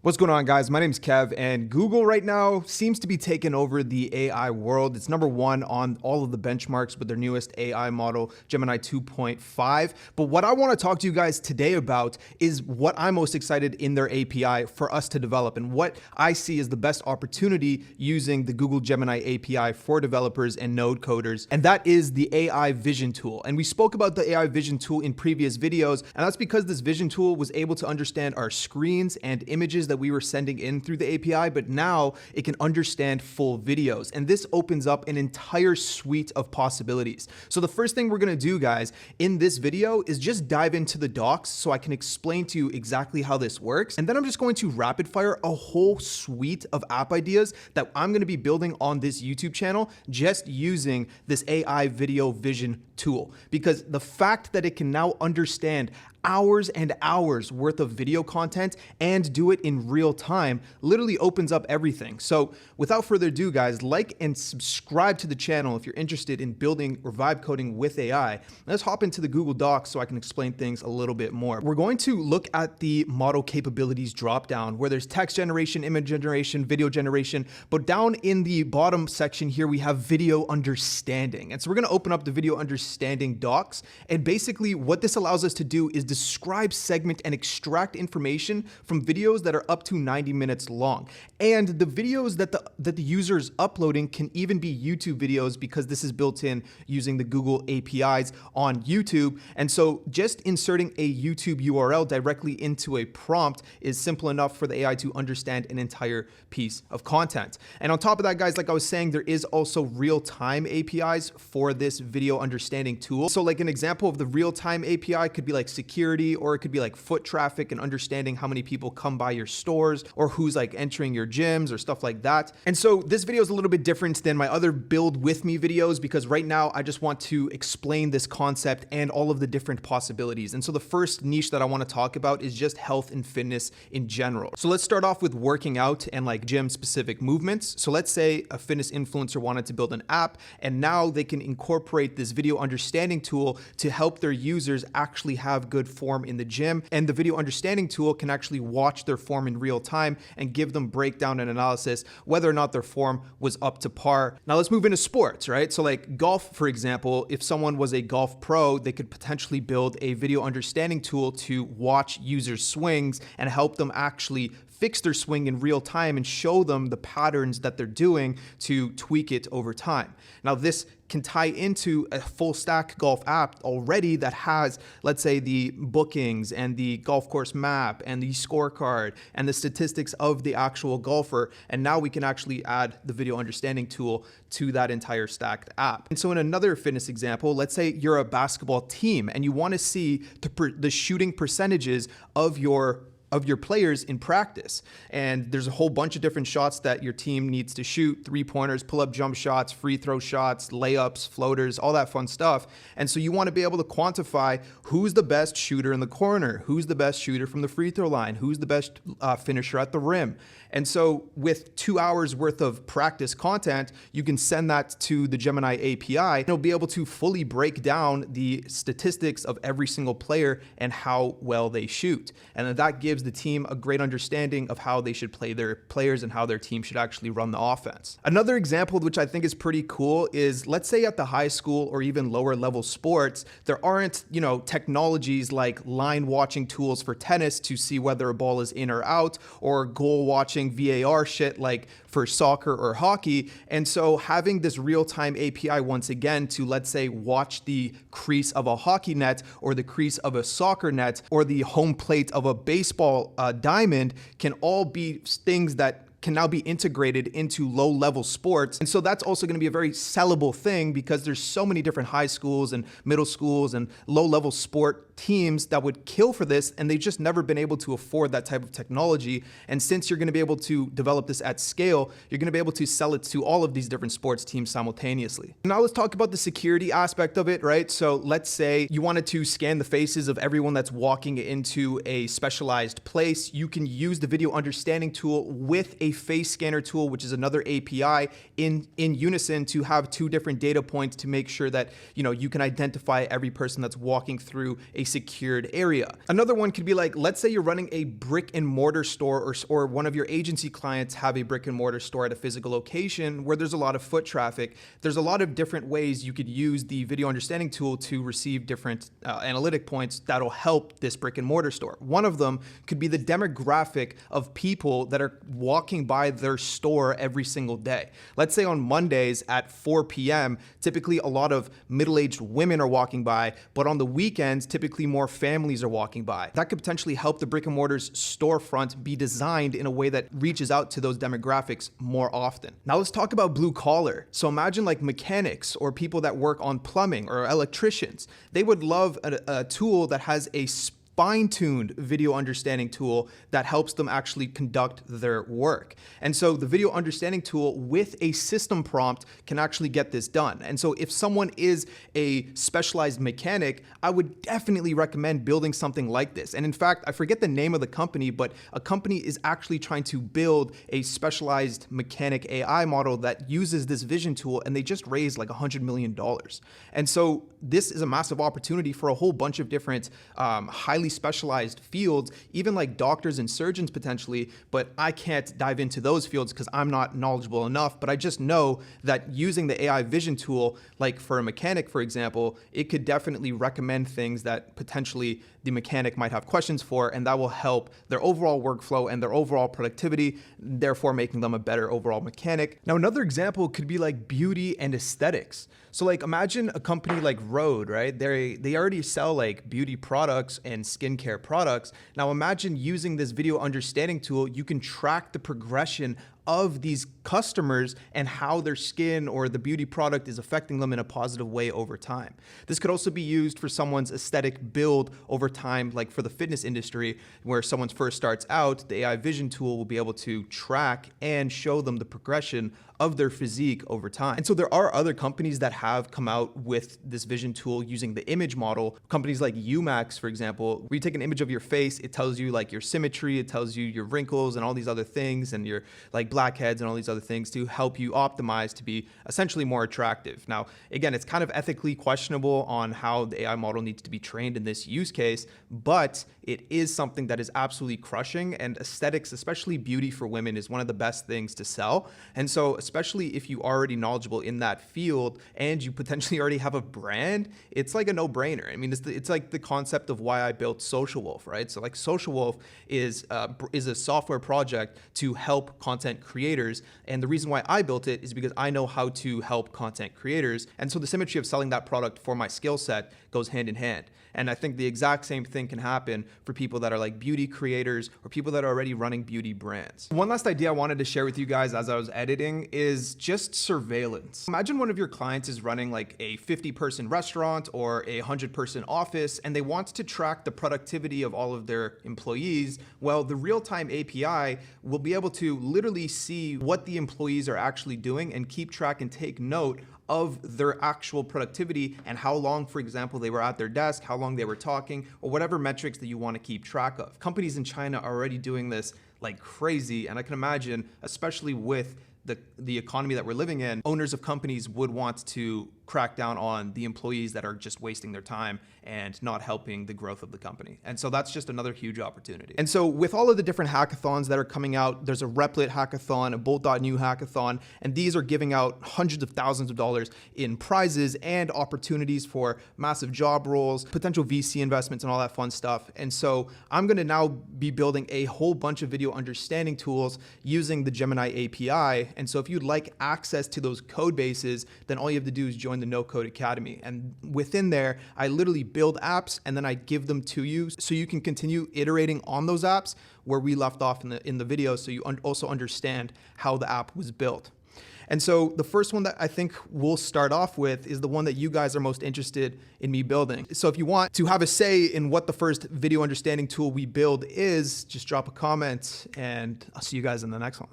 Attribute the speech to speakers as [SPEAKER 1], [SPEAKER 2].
[SPEAKER 1] What's going on, guys? My name's Kev, and Google right now seems to be taking over the AI world. It's number one on all of the benchmarks with their newest AI model, Gemini 2.5. But what I want to talk to you guys today about is what I'm most excited in their API for us to develop and what I see as the best opportunity using the Google Gemini API for developers and node coders, and that is the AI vision tool. And we spoke about the AI vision tool in previous videos, and that's because this vision tool was able to understand our screens and images that we were sending in through the API, but now it can understand full videos. And this opens up an entire suite of possibilities. So the first thing we're gonna do, guys, in this video is just dive into the docs so I can explain to you exactly how this works. And then I'm just going to rapid fire a whole suite of app ideas that I'm gonna be building on this YouTube channel just using this AI video vision tool. Because the fact that it can now understand hours and hours worth of video content and do it in real time literally opens up everything. So without further ado, guys, like and subscribe to the channel if you're interested in building or vibe coding with AI. Let's hop into the Google Docs so I can explain things a little bit more. We're going to look at the model capabilities dropdown where there's text generation, image generation, video generation, but down in the bottom section here, we have video understanding. And so we're going to open up the video understanding docs. And basically what this allows us to do is describe, segment, and extract information from videos that are up to 90 minutes long. And the videos that the user is uploading can even be YouTube videos because this is built in using the Google APIs on YouTube. And so just inserting a YouTube URL directly into a prompt is simple enough for the AI to understand an entire piece of content. And on top of that, guys, like I was saying, there is also real-time APIs for this video understanding tool. So like an example of the real-time API could be like security, or it could be like foot traffic and understanding how many people come by your stores or who's like entering your gyms or stuff like that. And so this video is a little bit different than my other build with me videos because right now I just want to explain this concept and all of the different possibilities. And so the first niche that I want to talk about is just health and fitness in general. So let's start off with working out and like gym specific movements. So let's say a fitness influencer wanted to build an app and now they can incorporate this video understanding tool to help their users actually have good form in the gym. And the video understanding tool can actually watch their form in real time and give them breakdown and analysis whether or not their form was up to par. Now let's move into sports, right? So like golf, for example, if someone was a golf pro, they could potentially build a video understanding tool to watch users' swings and help them actually fix their swing in real time and show them the patterns that they're doing to tweak it over time. Now this can tie into a full stack golf app already that has, let's say, the bookings and the golf course map and the scorecard and the statistics of the actual golfer. And now we can actually add the video understanding tool to that entire stacked app. And so in another fitness example, let's say you're a basketball team and you want to see the shooting percentages of your players in practice. And there's a whole bunch of different shots that your team needs to shoot: three-pointers, pull-up jump shots, free throw shots, layups, floaters, all that fun stuff. And so you want to be able to quantify who's the best shooter in the corner, who's the best shooter from the free throw line, who's the best finisher at the rim. And so with 2 hours worth of practice content, you can send that to the Gemini API and it'll be able to fully break down the statistics of every single player and how well they shoot. And then that gives the team a great understanding of how they should play their players and how their team should actually run the offense. Another example, which I think is pretty cool, is let's say at the high school or even lower level sports, there aren't, technologies like line watching tools for tennis to see whether a ball is in or out, or goal watching VAR shit like for soccer or hockey. And so having this real-time API once again to, let's say, watch the crease of a hockey net or the crease of a soccer net or the home plate of a baseball diamond can all be things that can now be integrated into low-level sports. And so that's also going to be a very sellable thing because there's so many different high schools and middle schools and low-level sport teams that would kill for this, and they've just never been able to afford that type of technology. And since you're going to be able to develop this at scale, you're going to be able to sell it to all of these different sports teams simultaneously. Now let's talk about the security aspect of it, right? So let's say you wanted to scan the faces of everyone that's walking into a specialized place. You can use the video understanding tool with a face scanner tool, which is another API in unison to have two different data points to make sure that you can identify every person that's walking through a secured area. Another one could be like, let's say you're running a brick and mortar store, or one of your agency clients have a brick and mortar store at a physical location where there's a lot of foot traffic. There's a lot of different ways you could use the video understanding tool to receive different analytic points that'll help this brick and mortar store. One of them could be the demographic of people that are walking by their store every single day. Let's say on Mondays at 4 p.m., typically a lot of middle-aged women are walking by, but on the weekends, typically more families are walking by. That could potentially help the brick and mortar's storefront be designed in a way that reaches out to those demographics more often. Now let's talk about blue collar. So imagine like mechanics or people that work on plumbing or electricians. They would love a tool that has a fine-tuned video understanding tool that helps them actually conduct their work. And so the video understanding tool with a system prompt can actually get this done. And so if someone is a specialized mechanic, I would definitely recommend building something like this. And in fact, I forget the name of the company, but a company is actually trying to build a specialized mechanic AI model that uses this vision tool, and they just raised like $100 million. And so this is a massive opportunity for a whole bunch of different highly specialized fields, even like doctors and surgeons potentially, but I can't dive into those fields because I'm not knowledgeable enough. But I just know that using the AI vision tool, like for a mechanic, for example, it could definitely recommend things that potentially the mechanic might have questions for, and that will help their overall workflow and their overall productivity, therefore making them a better overall mechanic. Now, another example could be like beauty and aesthetics. So like imagine a company like Rode, right? They already sell like beauty products and skincare products. Now imagine using this video understanding tool, you can track the progression of these customers and how their skin or the beauty product is affecting them in a positive way over time. This could also be used for someone's aesthetic build over time, like for the fitness industry, where someone first starts out, the AI vision tool will be able to track and show them the progression of their physique over time. And so there are other companies that have come out with this vision tool using the image model. Companies like Umax, for example, where you take an image of your face, it tells you like your symmetry, it tells you your wrinkles and all these other things, and your like blackheads and all these other things to help you optimize to be essentially more attractive. Now, again, it's kind of ethically questionable on how the AI model needs to be trained in this use case, but it is something that is absolutely crushing, and aesthetics, especially beauty for women, is one of the best things to sell. And so especially if you are already knowledgeable in that field and you potentially already have a brand, it's like a no-brainer. I mean, it's like the concept of why I built Social Wolf, right? So like Social Wolf is a software project to help content creators. And the reason why I built it is because I know how to help content creators. And so the symmetry of selling that product for my skill set goes hand in hand. And I think the exact same thing can happen for people that are like beauty creators or people that are already running beauty brands. One last idea I wanted to share with you guys as I was editing is just surveillance. Imagine one of your clients is running like a 50-person restaurant or a 100-person office, and they want to track the productivity of all of their employees. Well, the real-time API will be able to literally see what the employees are actually doing and keep track and take note of their actual productivity and how long, for example, they were at their desk, how long they were talking, or whatever metrics that you want to keep track of. Companies in China are already doing this like crazy, and I can imagine, especially with the economy that we're living in, owners of companies would want to crack down on the employees that are just wasting their time and not helping the growth of the company. And so that's just another huge opportunity. And so with all of the different hackathons that are coming out, there's a Replit hackathon, a Bolt.new hackathon, and these are giving out hundreds of thousands of dollars in prizes and opportunities for massive job roles, potential VC investments, and all that fun stuff. And so I'm going to now be building a whole bunch of video understanding tools using the Gemini API. And so if you'd like access to those code bases, then all you have to do is join the No Code Academy. And within there, I literally build apps and then I give them to you so you can continue iterating on those apps where we left off in the video, so you also understand how the app was built. And so the first one that I think we'll start off with is the one that you guys are most interested in me building. So if you want to have a say in what the first video understanding tool we build is, just drop a comment and I'll see you guys in the next one.